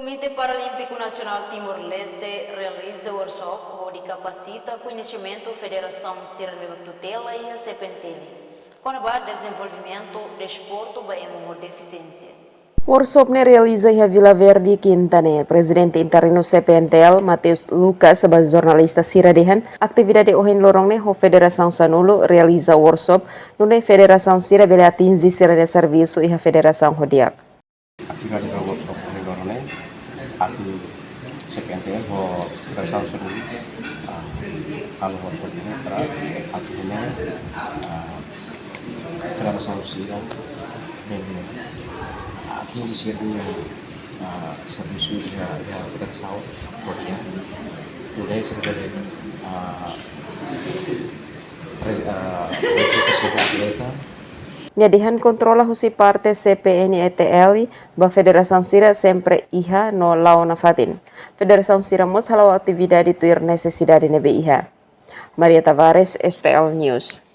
Comitê Paralímpico Nacional Timor-Leste realiza workshop onde capacita conhecimento Federação Sirene Tutela e a CPNTL, com o desenvolvimento desporto bem deficiência. Workshop ne realiza a Vila Verde Quintane, presidente interino CPNTL, Mateus Lucas, sebagai jornalista Siradehan, atividade ohin lorong ne ho Federação Sanulo realiza workshop nune Federação Sira bela atinzi Sirene Serviço e a Federação Hodiak. Atividade da workshop ohin lorong ne atu CPNTL ho Federação Sanulo kalau workshop ini tra atu ne Federação Sira bela atinzi Sirene Serviço ya Federação Hodiak. Udah sebagai Nyadihan controla husi parte CPNETL ba Federação Sira sempre iha no lau na fatin. Federação Sira mos halau atividade tuir necessidade nebe iha. Maria Tavares, STL News.